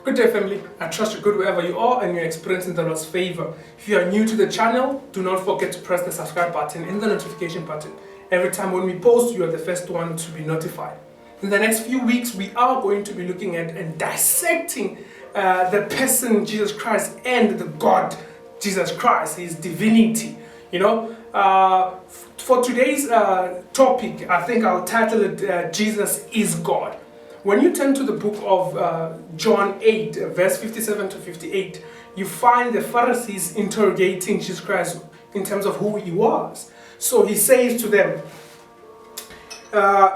Good day, family. I trust you're good wherever you are and you're experiencing the Lord's favor. If you are new to the channel, do not forget to press the subscribe button and the notification button. Every time when we post, you are the first one to be notified. In the next few weeks, we are going to be looking at and dissecting the person Jesus Christ and the God Jesus Christ, His divinity. For today's topic, I think I'll title it Jesus is God. When you turn to the book of John 8, verse 57 to 58, you find the Pharisees interrogating Jesus Christ in terms of who he was. So he says to them,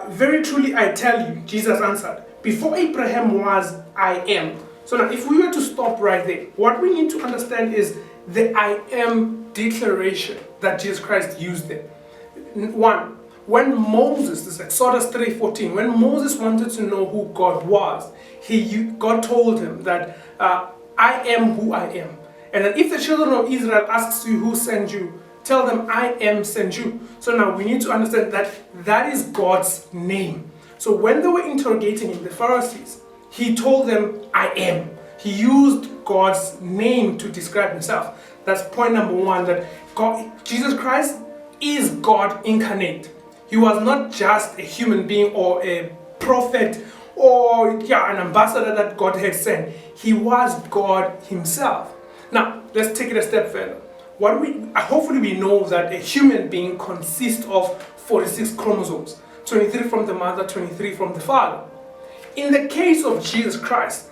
very truly I tell you, Jesus answered, before Abraham was, I am. So now if we were to stop right there, what we need to understand is the I am declaration that Jesus Christ used there. One, when Moses, this is Exodus 3:14, when Moses wanted to know who God was, God told him that I am who I am. And that if the children of Israel asks you who sent you, tell them I am sent you. So now we need to understand that that is God's name. So when they were interrogating him, the Pharisees, he told them I am. He used God's name to describe himself. That's point number one, that Jesus Christ is God incarnate. He was not just a human being or a prophet or an ambassador that God had sent. He was God himself. Now, let's take it a step further. Hopefully we know that a human being consists of 46 chromosomes, 23 from the mother, 23 from the father. In the case of Jesus Christ,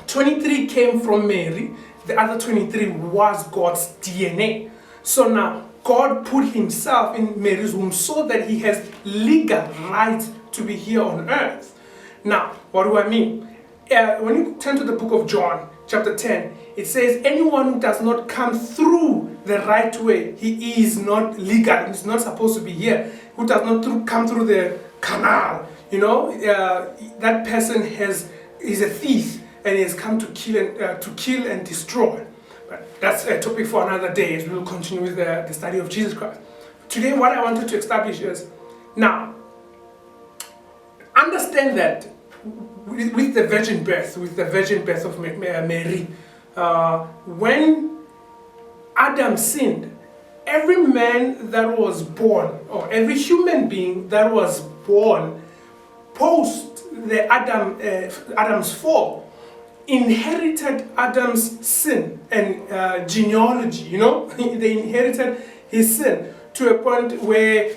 23 came from Mary, the other 23 was God's DNA. So now, God put himself in Mary's womb so that he has legal right to be here on earth. Now, what do I mean? When you turn to the book of John, chapter 10, it says, anyone who does not come through the right way, he is not legal, he's not supposed to be here. Who does not come through the canal, that person is a thief and he has come to kill and destroy. But that's a topic for another day as we will continue with the study of Jesus Christ. Today what I wanted to establish is, now, understand that with the virgin birth of Mary, when Adam sinned, every man that was born, or every human being that was born post the Adam's fall, inherited Adam's sin and genealogy, they inherited his sin to a point where,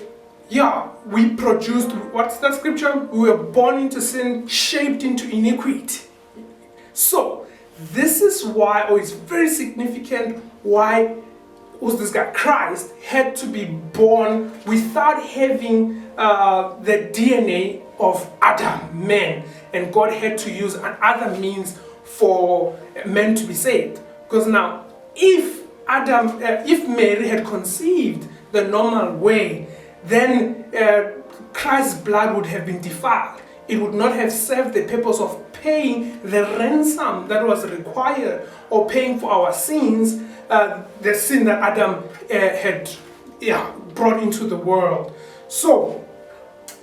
we produced, what's that scripture? We were born into sin, shaped into iniquity. So, this is why, or it's very significant why was this guy, Christ, had to be born without having the DNA of Adam, man. And God had to use another means for men to be saved. Because now, if Mary had conceived the normal way, then Christ's blood would have been defiled. It would not have served the purpose of paying the ransom that was required, or paying for our sins, the sin that Adam had brought into the world. So,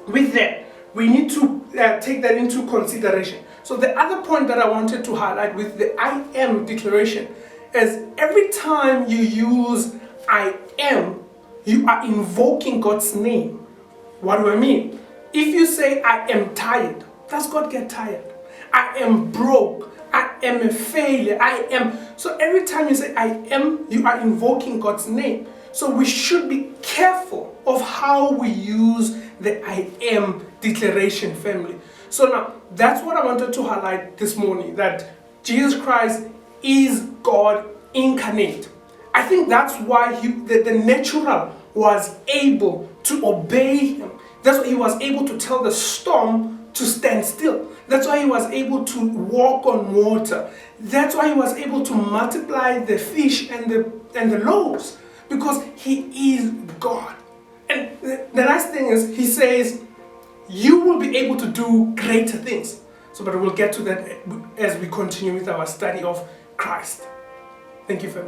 with that, we need to take that into consideration. So the other point that I wanted to highlight with the I am declaration is every time you use I am, you are invoking God's name. What do I mean? If you say I am tired, does God get tired? I am broke. I am a failure. I am. So every time you say I am, you are invoking God's name. So we should be careful of how we use the I am declaration, family. So now, that's what I wanted to highlight this morning, that Jesus Christ is God incarnate. I think that's why the natural was able to obey him. That's why he was able to tell the storm to stand still. That's why he was able to walk on water. That's why he was able to multiply the fish and the loaves, because he is God. And the nice thing is, he says, you will be able to do greater things. So, but we'll get to that as we continue with our study of Christ. Thank you, family.